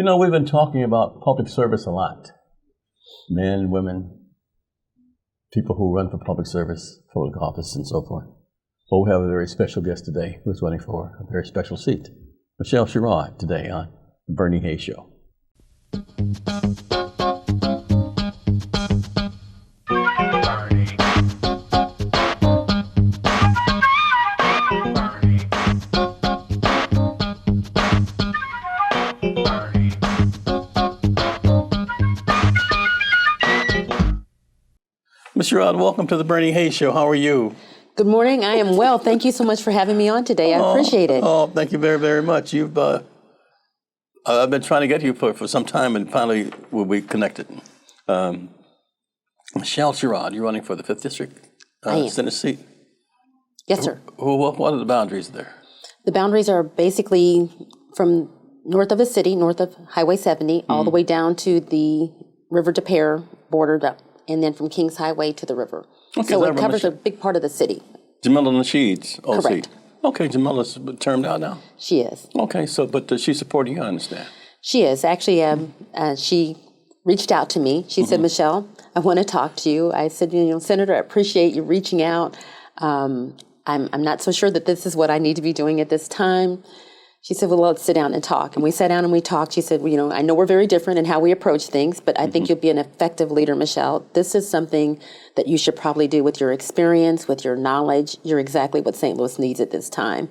You know, we've been talking about public service a lot. Men, women, people who run for public service, public office, and so forth. Well, we have a very special guest today who's running for a very special seat. Michelle Sherrod today on The Bernie Hayes Show. Ms. Sherrod, welcome to The Bernie Hayes Show. How are you? Good morning. I am well. Thank you so much for having me on today. I appreciate it. Oh, thank you very, very much. I've been trying to get you for some time, and finally we connected. Michelle Sherrod, you're running for the 5th District Senate seat. Yes, sir. What are the boundaries there? The boundaries are basically from north of the city, north of Highway 70, all the way down to the River de Pere border, and then from Kings Highway to the river. Okay, so it covers a big part of the city. Jamila Nasheed's old Correct. seat. Okay, Jamila's termed out now? She is. Okay, but she's supporting you, I understand. She is. Actually, she reached out to me. She said, Michelle, I want to talk to you. I said, Senator, I appreciate you reaching out. I'm not so sure that this is what I need to be doing at this time. She said, well, let's sit down and talk. And we sat down and we talked. She said, well, I know we're very different in how we approach things, but I think you'll be an effective leader, Michelle. This is something that you should probably do with your experience, with your knowledge. You're exactly what St. Louis needs at this time.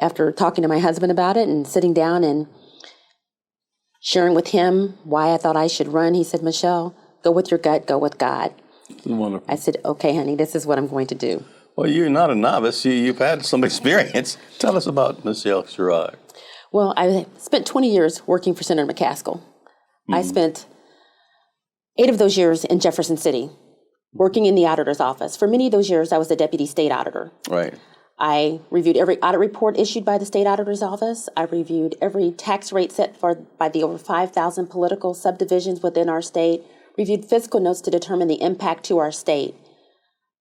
After talking to my husband about it and sitting down and sharing with him why I thought I should run, he said, Michelle, go with your gut, go with God. Wonderful. I said, okay, honey, this is what I'm going to do. Well, you're not a novice. You've had some experience. Tell us about Michelle Sherrod. Well, I spent 20 years working for Senator McCaskill. I spent 8 of those years in Jefferson City, working in the auditor's office. For many of those years, I was the deputy state auditor. Right. I reviewed every audit report issued by the state auditor's office. I reviewed every tax rate set by the over 5,000 political subdivisions within our state, reviewed fiscal notes to determine the impact to our state.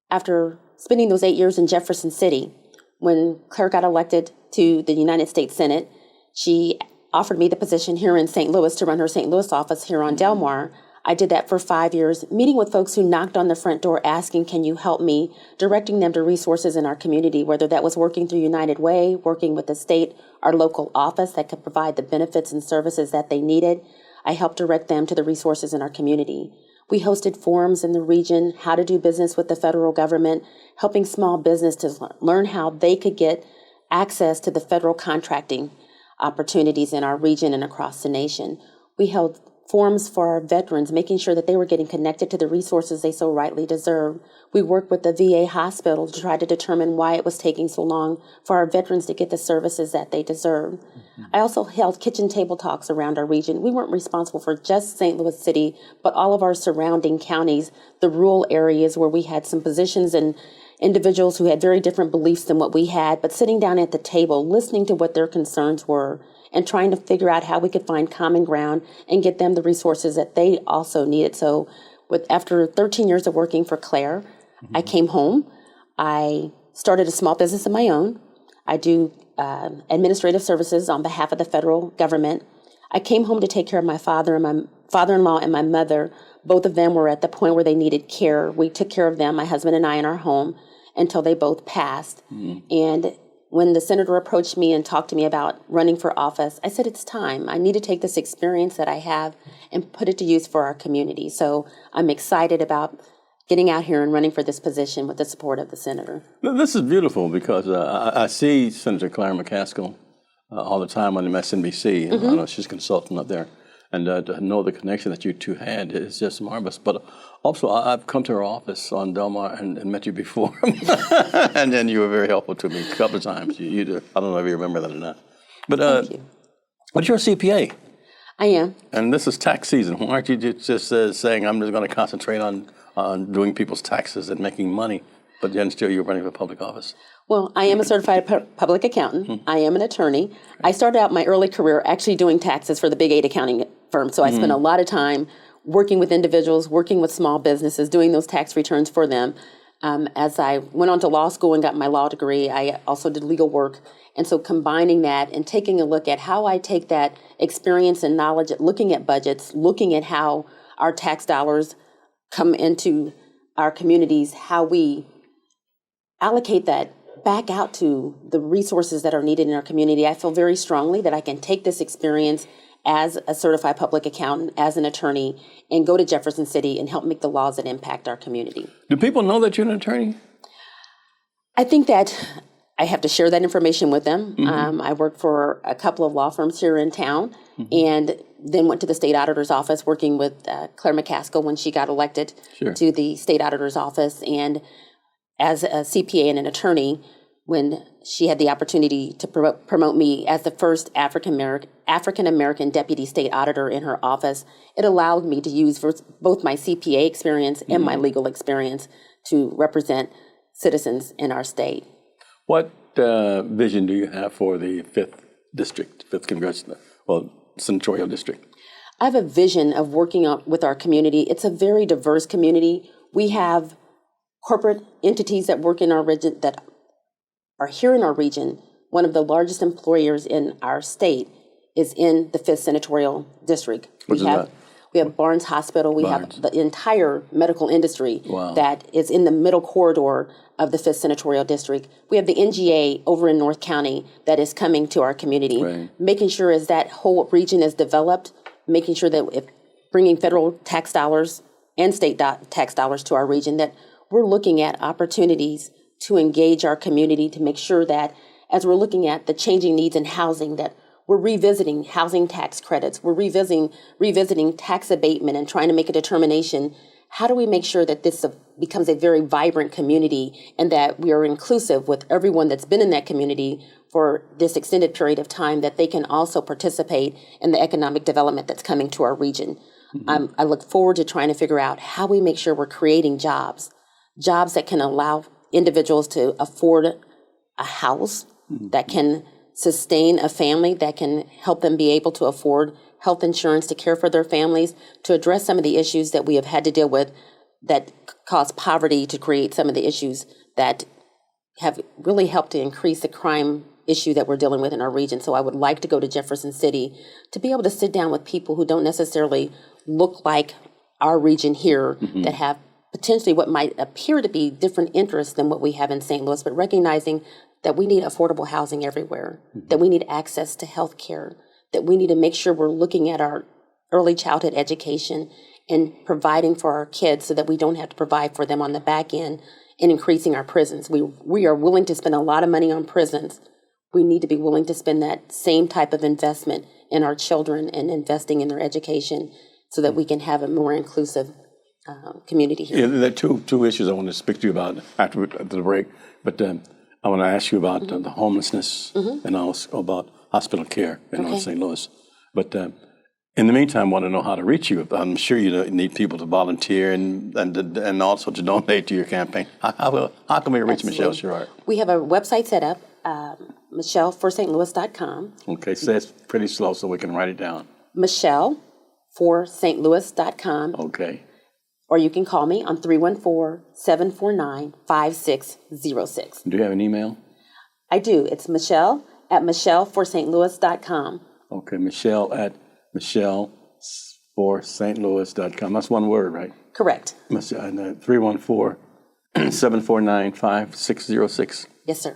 After spending those 8 years in Jefferson City, when Claire got elected to the United States Senate, she offered me the position here in St. Louis to run her St. Louis office here on Del Mar. I did that for 5 years, meeting with folks who knocked on the front door asking, can you help me, directing them to resources in our community, whether that was working through United Way, working with the state, our local office that could provide the benefits and services that they needed. I helped direct them to the resources in our community. We hosted forums in the region, how to do business with the federal government, helping small businesses learn how they could get access to the federal contracting opportunities in our region and across the nation. We held forums for our veterans, making sure that they were getting connected to the resources they so rightly deserve. We worked with the VA hospital to try to determine why it was taking so long for our veterans to get the services that they deserve. I also held kitchen table talks around our region. We weren't responsible for just St. Louis City, but all of our surrounding counties, the rural areas where we had some positions and individuals who had very different beliefs than what we had, but sitting down at the table, listening to what their concerns were, and trying to figure out how we could find common ground and get them the resources that they also needed. So after 13 years of working for Claire, I came home. I started a small business of my own. I do administrative services on behalf of the federal government. I came home to take care of my father and my father-in-law and my mother. Both of them were at the point where they needed care. We took care of them, my husband and I, in our home until they both passed. And when the senator approached me and talked to me about running for office, I said, it's time. I need to take this experience that I have and put it to use for our community. So I'm excited about getting out here and running for this position with the support of the senator. This is beautiful because I see Senator Claire McCaskill all the time on MSNBC. I know she's a consultant up there. And to know the connection that you two had is just marvelous. But also, I've come to her office on Del Mar and met you before. And then you were very helpful to me a couple of times. I don't know if you remember that or not. But Thank you. But you're a CPA. I am. And this is tax season. Why aren't you just saying, I'm just going to concentrate on doing people's taxes and making money, but then still you're running for public office? Well, I am a certified public accountant. I am an attorney. I started out my early career actually doing taxes for the big aide accounting firm. So I spent a lot of time working with individuals, working with small businesses, doing those tax returns for them. As I went on to law school and got my law degree, I also did legal work. And so combining that and taking a look at how I take that experience and knowledge at looking at budgets, looking at how our tax dollars come into our communities, how we allocate that back out to the resources that are needed in our community, I feel very strongly that I can take this experience as a certified public accountant, as an attorney, and go to Jefferson City and help make the laws that impact our community. Do people know that you're an attorney? I think that I have to share that information with them. I work for a couple of law firms here in town, and then went to the state auditor's office working with Claire McCaskill when she got elected to the state auditor's office. And as a CPA and an attorney, when she had the opportunity to promote me as the first African-American deputy state auditor in her office, it allowed me to use both my CPA experience and my legal experience to represent citizens in our state. What vision do you have for the 5th Congressional, Senatorial District? I have a vision of working with our community. It's a very diverse community. We have corporate entities that work in our region, that are here in our region. One of the largest employers in our state is in the 5th Senatorial District. What's that? We have Barnes Hospital. We have the entire medical industry that is in the middle corridor of the 5th Senatorial District. We have the NGA over in North County that is coming to our community, making sure as that whole region is developed, making sure that if bringing federal tax dollars and state tax dollars to our region, that we're looking at opportunities to engage our community, to make sure that as we're looking at the changing needs in housing, that we're revisiting housing tax credits, we're revisiting tax abatement and trying to make a determination. How do we make sure that this becomes a very vibrant community and that we are inclusive with everyone that's been in that community for this extended period of time, that they can also participate in the economic development that's coming to our region? I look forward to trying to figure out how we make sure we're creating jobs that can allow individuals to afford a house, that can sustain a family, that can help them be able to afford health insurance to care for their families, to address some of the issues that we have had to deal with that cause poverty, to create some of the issues that have really helped to increase the crime issue that we're dealing with in our region. So I would like to go to Jefferson City to be able to sit down with people who don't necessarily look like our region here, that have potentially what might appear to be different interests than what we have in St. Louis, but recognizing that we need affordable housing everywhere, that we need access to health care, that we need to make sure we're looking at our early childhood education and providing for our kids so that we don't have to provide for them on the back end, and increasing our prisons. We are willing to spend a lot of money on prisons. We need to be willing to spend that same type of investment in our children and investing in their education so that we can have a more inclusive community here. Yeah, there are two issues I want to speak to you about after the break, but I want to ask you about the homelessness and also about hospital care in North St. Louis. But in the meantime, I want to know how to reach you. I'm sure you need people to volunteer and also to donate to your campaign. How can we reach Michelle Sherrod? We have a website set up, MichelleForStLouis.com. Okay, say it's pretty slow so we can write it down. MichelleForStLouis.com. Okay. Or you can call me on 314-749-5606. Do you have an email? I do. It's Michelle at MichelleForStLouis.com. Okay, Michelle at MichelleForStLouis.com. That's one word, right? Correct. 314-749-5606. Yes, sir.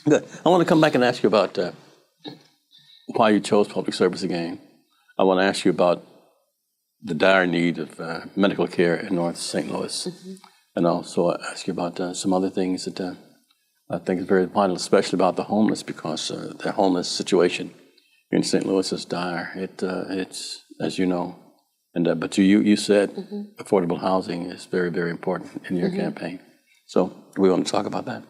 Good. I want to come back and ask you about why you chose public service again. I want to ask you about the dire need of medical care in North St. Louis. And also ask you about some other things that I think is very vital, especially about the homeless, because the homeless situation in St. Louis is dire. It's, as you know, and but you said affordable housing is very, very important in your campaign. So we want to talk about that.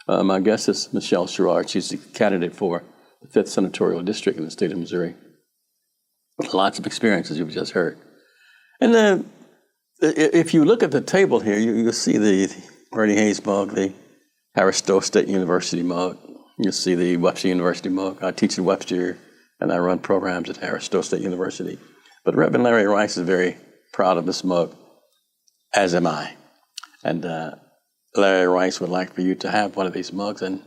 My guest is Michelle Sherrod. She's the candidate for the 5th Senatorial District in the state of Missouri. Lots of experience, as you've just heard. And if you look at the table here, you'll see the Bernie Hayes mug, the Harris Stowe State University mug. You'll see the Webster University mug. I teach at Webster, and I run programs at Harris Stowe State University. But Reverend Larry Rice is very proud of this mug, as am I. And Larry Rice would like for you to have one of these mugs, and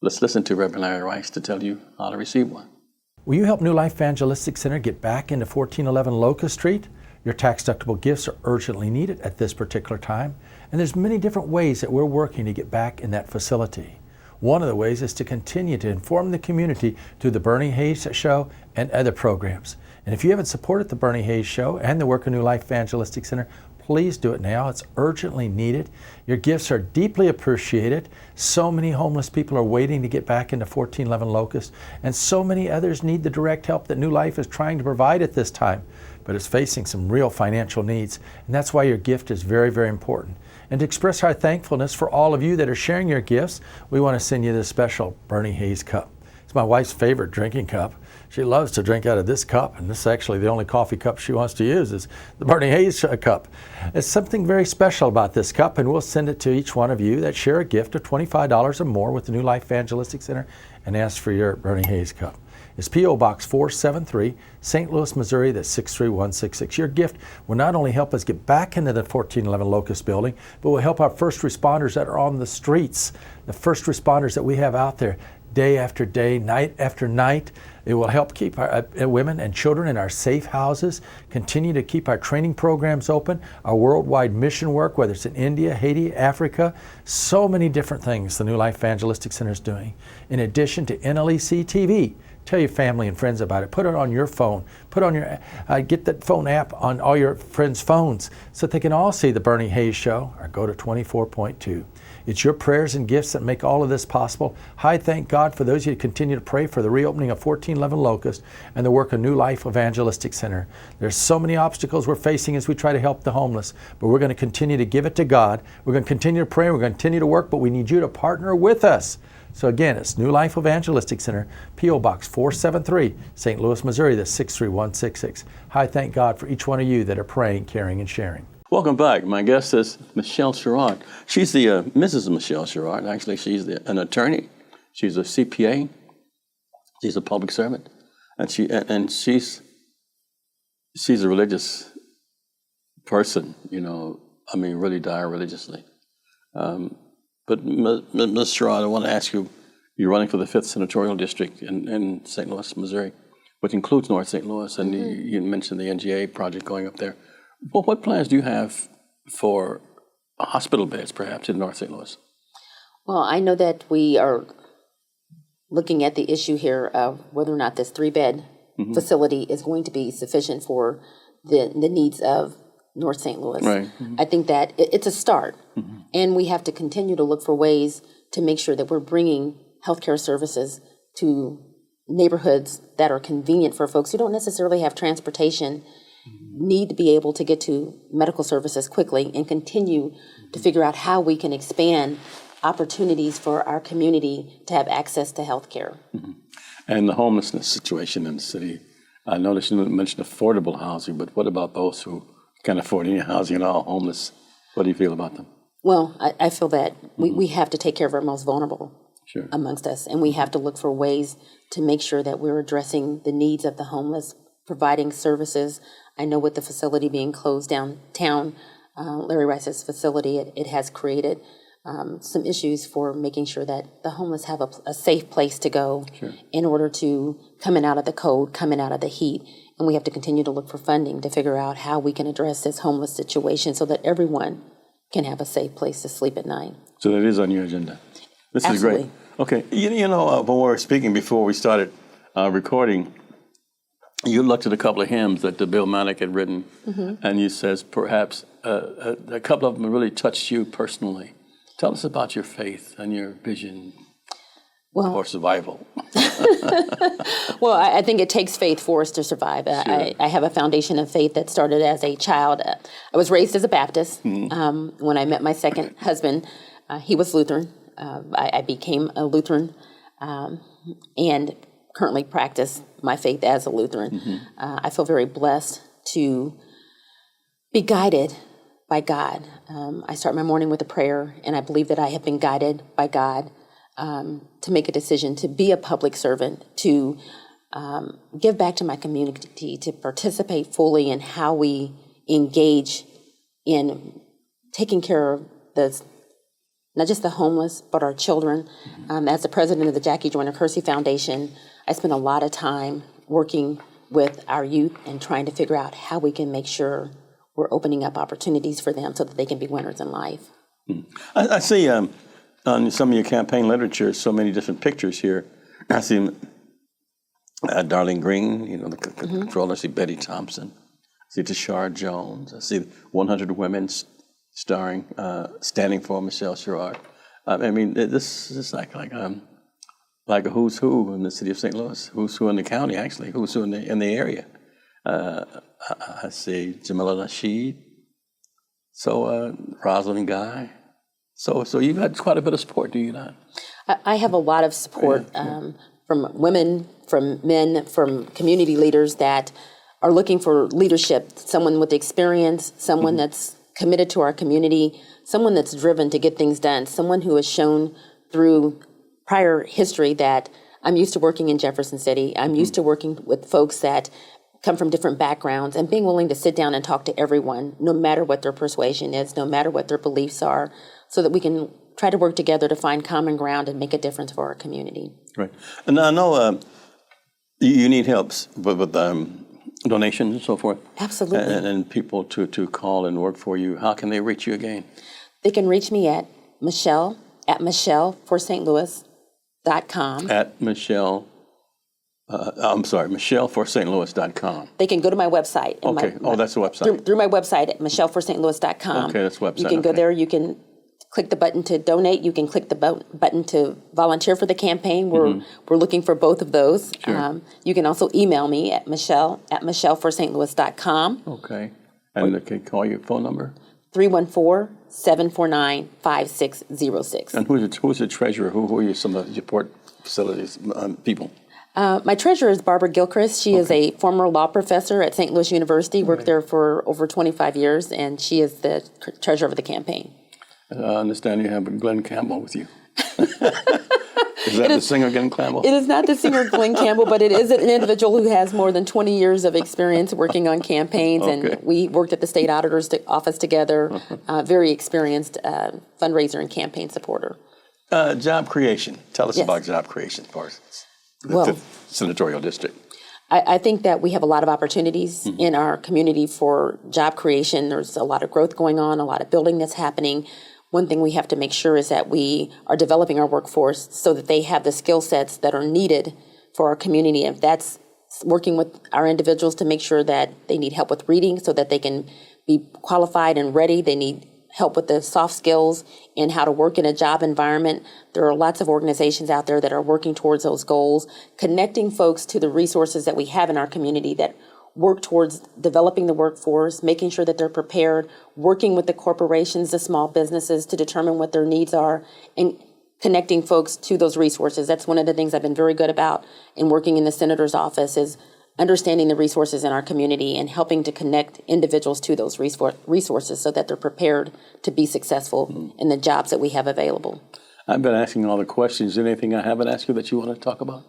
let's listen to Reverend Larry Rice to tell you how to receive one. Will you help New Life Evangelistic Center get back into 1411 Locust Street? Your tax-deductible gifts are urgently needed at this particular time, and there's many different ways that we're working to get back in that facility. One of the ways is to continue to inform the community through the Bernie Hayes Show and other programs. And if you haven't supported the Bernie Hayes Show and the work of New Life Evangelistic Center, please do it now. It's urgently needed. Your gifts are deeply appreciated. So many homeless people are waiting to get back into 1411 Locust, and so many others need the direct help that New Life is trying to provide at this time, but it's facing some real financial needs, and that's why your gift is very, very important. And to express our thankfulness for all of you that are sharing your gifts, we want to send you this special Bernie Hayes cup. It's my wife's favorite drinking cup. She loves to drink out of this cup, and this is actually the only coffee cup she wants to use is the Bernie Hayes cup. It's something very special about this cup, and we'll send it to each one of you that share a gift of $25 or more with the New Life Evangelistic Center and ask for your Bernie Hayes cup. It's P.O. Box 473, St. Louis, Missouri, that's 63166. Your gift will not only help us get back into the 1411 Locust building, but will help our first responders that are on the streets, the first responders that we have out there day after day, night after night. It will help keep our women and children in our safe houses, continue to keep our training programs open, our worldwide mission work, whether it's in India, Haiti, Africa, so many different things the New Life Evangelistic Center is doing. In addition to NLEC TV, tell your family and friends about it. Put it on your phone. Put on your get that phone app on all your friends' phones so that they can all see the Bernie Hayes Show or go to 24.2. It's your prayers and gifts that make all of this possible. I thank God for those of you who continue to pray for the reopening of 1411 Locust and the work of New Life Evangelistic Center. There's so many obstacles we're facing as we try to help the homeless, but we're going to continue to give it to God. We're going to continue to pray. We're going to continue to work, but we need you to partner with us. So again, it's New Life Evangelistic Center, P.O. Box 473, St. Louis, Missouri, that's 63166. I thank God for each one of you that are praying, caring, and sharing. Welcome back. My guest is Michelle Sherrod. She's the Mrs. Michelle Sherrod. Actually, she's an attorney. She's a CPA. She's a public servant, and she's a religious person. You know, I mean, really die religiously. But Ms. Sherrod, I want to ask you. You're running for the 5th Senatorial District in St. Louis, Missouri, which includes North St. Louis, and you mentioned the NGA project going up there. Well, what plans do you have for hospital beds, perhaps, in North St. Louis? Well, I know that we are looking at the issue here of whether or not this 3-bed facility is going to be sufficient for the needs of North St. Louis. Right. I think that it's a start, and we have to continue to look for ways to make sure that we're bringing healthcare services to neighborhoods that are convenient for folks who don't necessarily have transportation, need to be able to get to medical services quickly, and continue to figure out how we can expand opportunities for our community to have access to health care. And the homelessness situation in the city. I noticed you mentioned affordable housing, but what about those who can't afford any housing at all, homeless? What do you feel about them? Well, I feel that we have to take care of our most vulnerable amongst us, and we have to look for ways to make sure that we're addressing the needs of the homeless, providing services. I know with the facility being closed downtown, Larry Rice's facility, it has created some issues for making sure that the homeless have a safe place to go in order to coming out of the cold, coming out of the heat. And we have to continue to look for funding to figure out how we can address this homeless situation so that everyone can have a safe place to sleep at night. So that is on your agenda. This Absolutely. is great. Okay, you know, when we were speaking before we started recording, you looked at a couple of hymns that Bill Manick had written, and you says perhaps a couple of them really touched you personally. Tell us about your faith and your vision for survival. Well, I think it takes faith for us to survive. I have a foundation of faith that started as a child. I was raised as a Baptist. When I met my second husband, he was Lutheran. I became a Lutheran and currently practice my faith as a Lutheran. I feel very blessed to be guided by God. I start my morning with a prayer, and I believe that I have been guided by God to make a decision to be a public servant, to give back to my community, to participate fully in how we engage in taking care of the not just the homeless, but our children. As the president of the Jackie Joyner Kersey Foundation, I spend a lot of time working with our youth and trying to figure out how we can make sure we're opening up opportunities for them so that they can be winners in life. I see on some of your campaign literature so many different pictures here. I see Darlene Green, the controller. I see Betty Thompson. I see Tashara Jones. I see 100 Women standing for Michelle Sherrod. I mean, this is like a who's who in the city of St. Louis, who's who in the county, actually, who's who in the area. I see Jamila Rashid, so Rosalind Guy. So you've had quite a bit of support, do you not? I have a lot of support from women, from men, from community leaders that are looking for leadership, someone with experience, someone that's committed to our community, someone that's driven to get things done, someone who has shown through prior history that I'm used to working in Jefferson City. I'm used to working with folks that come from different backgrounds and being willing to sit down and talk to everyone, no matter what their persuasion is, no matter what their beliefs are, so that we can try to work together to find common ground and make a difference for our community. Right. And I know you need help with donations and so forth. Absolutely. And people to call and work for you. How can they reach you again? They can reach me at MichelleForStLouis.com. At Michelle, MichelleForStLouis.com. They can go to my website. Okay. That's the website. Through my website at MichelleForStLouis.com. Okay, that's the website. You can go there. You can click the button to donate. You can click the button to volunteer for the campaign. We're looking for both of those. Sure. You can also email me at MichelleForStLouis.com. Okay. And they can call your phone number? 314-749-5606. And who's the treasurer? Who are you, some of the support facilities people? My treasurer is Barbara Gilchrist. She is a former law professor at St. Louis University, worked there for over 25 years, and she is the treasurer of the campaign. I understand you have Glenn Campbell with you. Is that the singer, Glenn Campbell? It is not the singer Glenn Campbell, but it is an individual who has more than 20 years of experience working on campaigns, and we worked at the state auditor's office together. Very experienced fundraiser and campaign supporter. Job creation. Tell us about job creation for the 5th Senatorial District. I think that we have a lot of opportunities in our community for job creation. There's a lot of growth going on, a lot of building that's happening. One thing we have to make sure is that we are developing our workforce so that they have the skill sets that are needed for our community. If that's working with our individuals to make sure that they need help with reading so that they can be qualified and ready, they need help with the soft skills and how to work in a job environment. There are lots of organizations out there that are working towards those goals, connecting folks to the resources that we have in our community that work towards developing the workforce, making sure that they're prepared, working with the corporations, the small businesses to determine what their needs are, and connecting folks to those resources. That's one of the things I've been very good about in working in the senator's office is understanding the resources in our community and helping to connect individuals to those resources so that they're prepared to be successful in the jobs that we have available. I've been asking all the questions. Is there anything I haven't asked you that you want to talk about?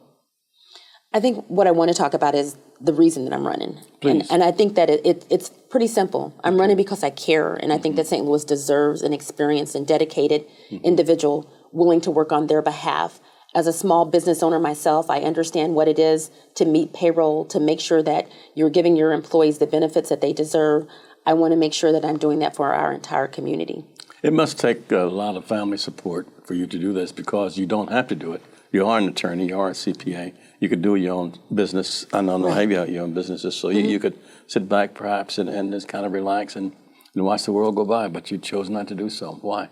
I think what I want to talk about is the reason that I'm running. Please. And I think that it's pretty simple. I'm running because I care, and I think that St. Louis deserves an experienced and dedicated individual willing to work on their behalf. As a small business owner myself, I understand what it is to meet payroll, to make sure that you're giving your employees the benefits that they deserve. I want to make sure that I'm doing that for our entire community. It must take a lot of family support for you to do this because you don't have to do it. You are an attorney, you are a CPA. You could do your own business. I don't know how you have your own businesses. So you could sit back perhaps and just kind of relax and watch the world go by, but you chose not to do so. Why?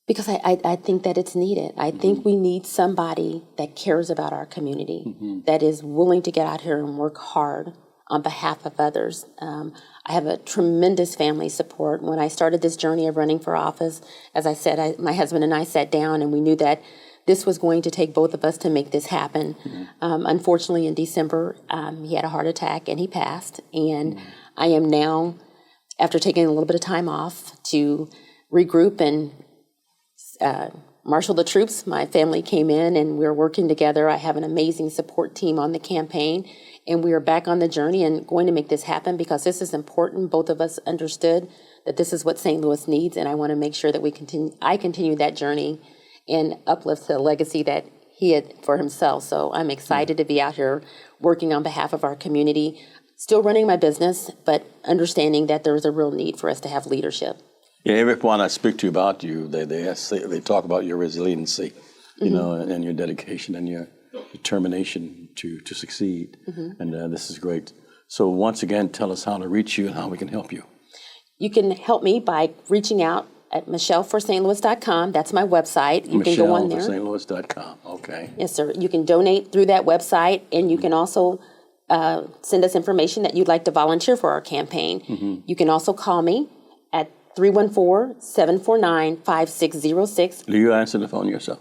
Because I think that it's needed. I think we need somebody that cares about our community, that is willing to get out here and work hard on behalf of others. I have a tremendous family support. When I started this journey of running for office, as I said, my husband and I sat down and we knew that this was going to take both of us to make this happen. Unfortunately, in December, he had a heart attack and he passed. And I am now, after taking a little bit of time off to regroup and marshal the troops, my family came in and we're working together. I have an amazing support team on the campaign. And we are back on the journey and going to make this happen because this is important. Both of us understood that this is what St. Louis needs, and I want to make sure that I continue that journey and uplift the legacy that he had for himself. So I'm excited to be out here working on behalf of our community, still running my business, but understanding that there is a real need for us to have leadership. Yeah, everyone I speak to about you, they talk about your resiliency, you know, and your dedication and your determination to succeed. And this is great. So once again, tell us how to reach you and how we can help you. You can help me by reaching out at MichelleForSt.Louis.com. That's my website. You can go on there. MichelleForSt.Louis.com. Okay. Yes, sir. You can donate through that website, and you can also send us information that you'd like to volunteer for our campaign. You can also call me at 314-749-5606. Do you answer the phone yourself?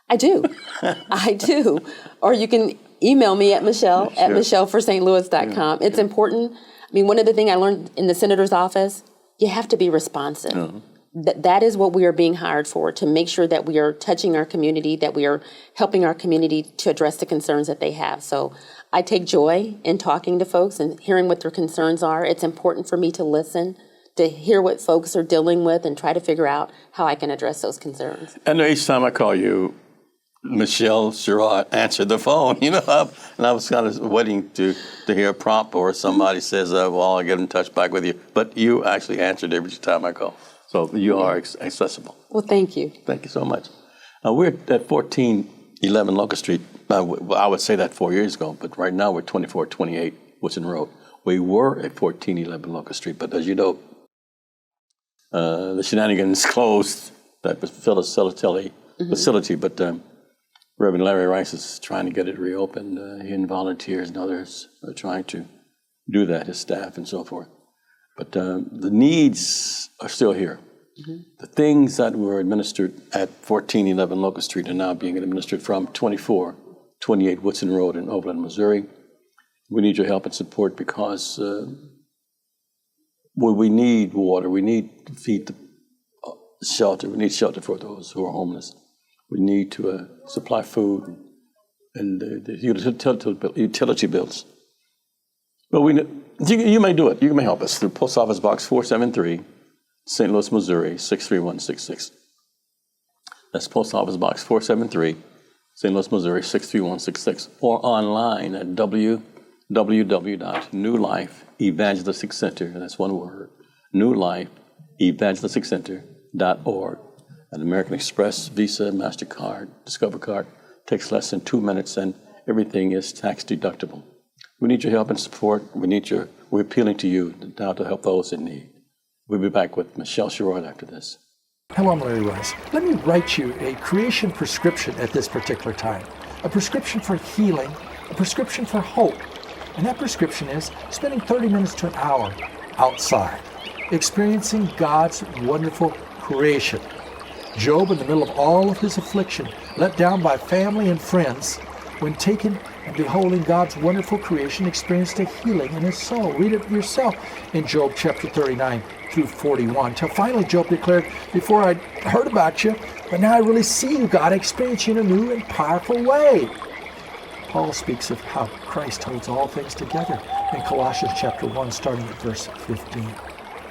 I do. I do. Or you can email me at Michelle at MichelleForSt.Louis.com. It's important. I mean, one of the things I learned in the senator's office, you have to be responsive. That is what we are being hired for, to make sure that we are touching our community, that we are helping our community to address the concerns that they have. So I take joy in talking to folks and hearing what their concerns are. It's important for me to listen, to hear what folks are dealing with and try to figure out how I can address those concerns. I know each time I call you, Michelle Sherrod answered the phone, you know, and I was kind of waiting to hear a prompt or somebody says, well, I'll get in touch back with you. But you actually answered every time I call. So you are accessible. Well, thank you. Thank you so much. We're at 1411 Locust Street. I would say that 4 years ago, but right now we're 2428 Woodson Road. We were at 1411 Locust Street, but as you know, the shenanigans closed that facility, but Reverend Larry Rice is trying to get it reopened. He and volunteers and others are trying to do that, his staff and so forth. But the needs are still here. The things that were administered at 1411 Locust Street are now being administered from 2428 Woodson Road in Overland, Missouri. We need your help and support because we need water, we need to feed the shelter, we need shelter for those who are homeless. We need to supply food and the utility bills. But you may do it. You may help us through Post Office Box 473, St. Louis, Missouri, 63166. That's Post Office Box 473, St. Louis, Missouri, 63166. Or online at www.newlifeevangelisticcenter, that's one word, newlifeevangelisticcenter.org. An American Express, Visa, MasterCard, Discover Card takes less than 2 minutes and everything is tax deductible. We need your help and support. We're appealing to you now to help those in need. We'll be back with Michelle Sherrod after this. Hello, I'm Larry Rice. Let me write you a creation prescription at this particular time. A prescription for healing, a prescription for hope. And that prescription is spending 30 minutes to an hour outside, experiencing God's wonderful creation. Job, in the middle of all of his affliction, let down by family and friends, when taken and beholding God's wonderful creation, experienced a healing in his soul. Read it yourself in Job chapter 39 through 41. Till finally Job declared, before I heard about you, but now I really see you, God, experience you in a new and powerful way. Paul speaks of how Christ holds all things together in Colossians chapter 1, starting at verse 15.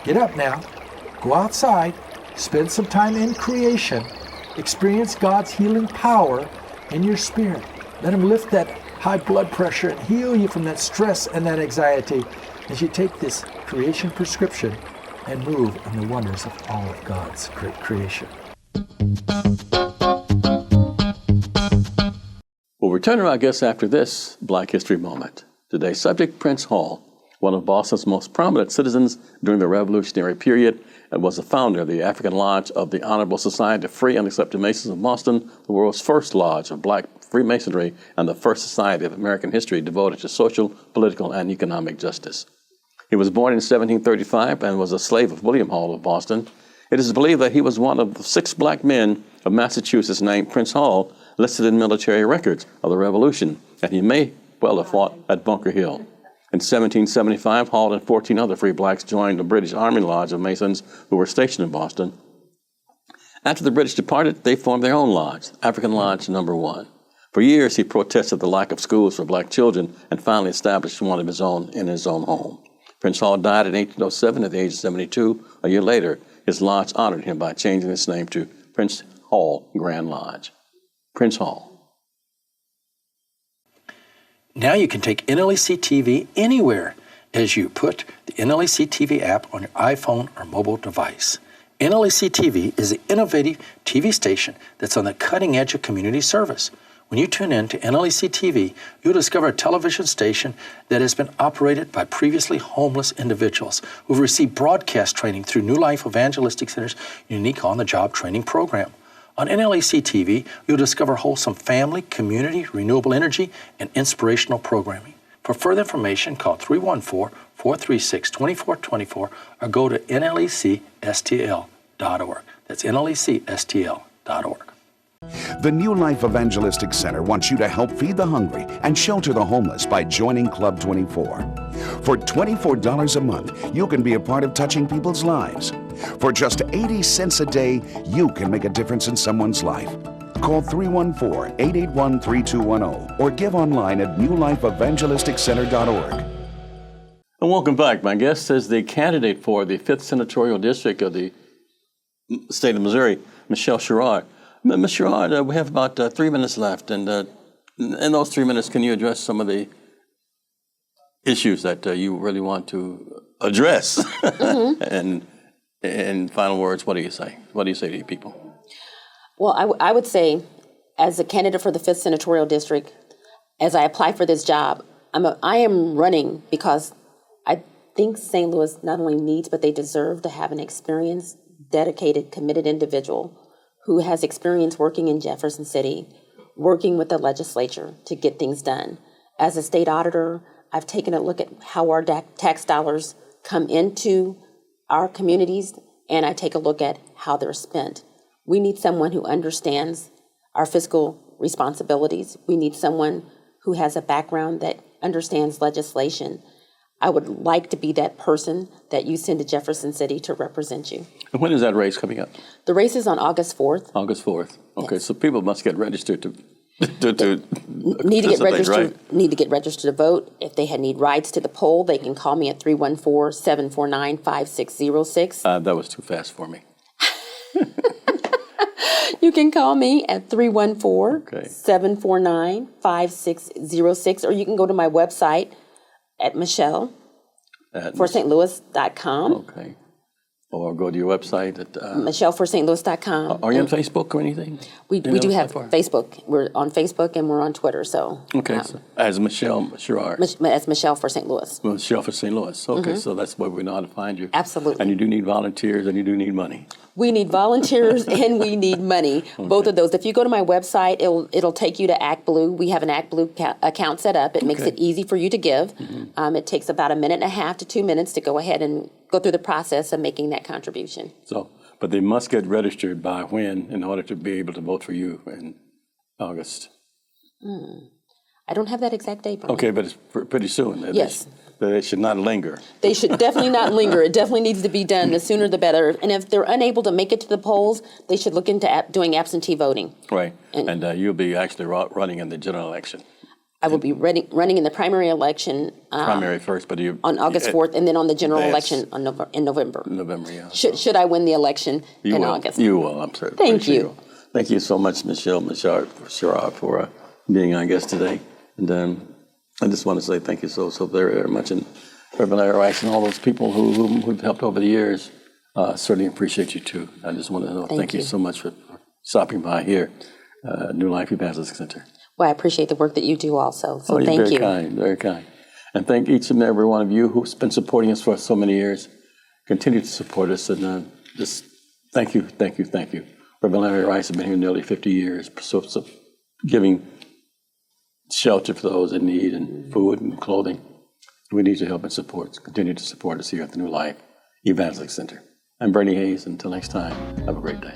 Get up now, go outside, spend some time in creation, experience God's healing power in your spirit. Let him lift that high blood pressure and heal you from that stress and that anxiety as you take this creation prescription and move in the wonders of all of God's great creation. We'll return to our guests after this Black History Moment. Today's subject, Prince Hall, one of Boston's most prominent citizens during the Revolutionary period, and was the founder of the African Lodge of the Honorable Society of Free and Accepted Masons of Boston, the world's first lodge of Black Freemasonry and the first society of American history devoted to social, political, and economic justice. He was born in 1735 and was a slave of William Hall of Boston. It is believed that he was one of the 6 black men of Massachusetts named Prince Hall listed in military records of the Revolution, and he may well have fought at Bunker Hill. In 1775, Hall and 14 other free blacks joined the British Army Lodge of Masons who were stationed in Boston. After the British departed, they formed their own lodge, African Lodge No. 1. For years, he protested the lack of schools for black children and finally established one of his own in his own home. Prince Hall died in 1807 at the age of 72. A year later, his lodge honored him by changing its name to Prince Hall Grand Lodge. Prince Hall. Now you can take NLEC TV anywhere as you put the NLEC TV app on your iPhone or mobile device. NLEC TV is an innovative TV station that's on the cutting edge of community service. When you tune in to NLEC TV, you'll discover a television station that has been operated by previously homeless individuals who've received broadcast training through New Life Evangelistic Center's unique on-the-job training program. On NLEC TV, you'll discover wholesome family, community, renewable energy, and inspirational programming. For further information, call 314-436-2424 or go to nlecstl.org. That's nlecstl.org. The New Life Evangelistic Center wants you to help feed the hungry and shelter the homeless by joining Club 24. For $24 a month, you can be a part of touching people's lives. For just 80 cents a day, you can make a difference in someone's life. Call 314-881-3210 or give online at newlifeevangelisticcenter.org. And welcome back. My guest is the candidate for the 5th Senatorial District of the state of Missouri, Michelle Sherrod. Ms. Sherrod, we have about 3 minutes left, and in those 3 minutes, can you address some of the issues that you really want to address? Mm-hmm. And in final words, what do you say? What do you say to your people? Well, I would say, as a candidate for the 5th Senatorial District, as I apply for this job, I am running because I think St. Louis not only needs, but they deserve to have an experienced, dedicated, committed individual who has experience working in Jefferson City, working with the legislature to get things done. As a state auditor, I've taken a look at how our tax dollars come into our communities, and I take a look at how they're spent. We need someone who understands our fiscal responsibilities. We need someone who has a background that understands legislation. I would like to be that person that you send to Jefferson City to represent you. And when is that race coming up? The race is on August 4th. August 4th. Okay, yes. So people must get registered to need to get registered. Right? Need to get registered to vote. If they need rides to the poll, they can call me at 314-749-5606. That was too fast for me. You can call me at 314-749-5606, or you can go to my website at MichelleForSt.Louis.com. Okay. Or go to your website at MichelleForSt.Louis.com. Are you on Facebook or anything? We do have Facebook. We're on Facebook and we're on Twitter. So okay, so as Michelle Sherrod. As Michelle for St. Louis. Michelle for St. Louis. Okay, Mm-hmm. so that's where we know how to find you. Absolutely. And you do need volunteers and you do need money. We need volunteers and we need money. Okay. Both of those. If you go to my website, it'll take you to ActBlue. We have an ActBlue account set up. It makes it easy for you to give. Mm-hmm. It takes about 1.5 to 2 minutes to go ahead and go through the process of making that contribution. So, but they must get registered by when in order to be able to vote for you in August? I don't have that exact date. Okay, but it's pretty soon. Yes. They should not linger. They should definitely not linger. It definitely needs to be done. The sooner the better. And if they're unable to make it to the polls, they should look into doing absentee voting. Right. And you'll be actually running in the general election. I will be running in the primary election. Primary first, but you on August 4th, and then on the general election in November. November, yeah. Should I win the election in August? You will. I'm certain. Thank you. Thank you so much, Michelle Sherrod, for being our guest today. And I just want to say thank you so very, very much. And Reverend Larry Rice and all those people who've helped over the years, certainly appreciate you too. I just want to thank you so much for stopping by here, New Life Evangelistic Center. Well, I appreciate the work that you do also. So you're thank you. Very kind. And thank each and every one of you who's been supporting us for so many years. Continue to support us, and just thank you. Reverend Larry Rice has been here nearly 50 years, so giving shelter for those in need and food and clothing. We need your help and support. Continue to support us here at the New Life Evangelistic Center. I'm Bernie Hayes. Until next time, have a great day.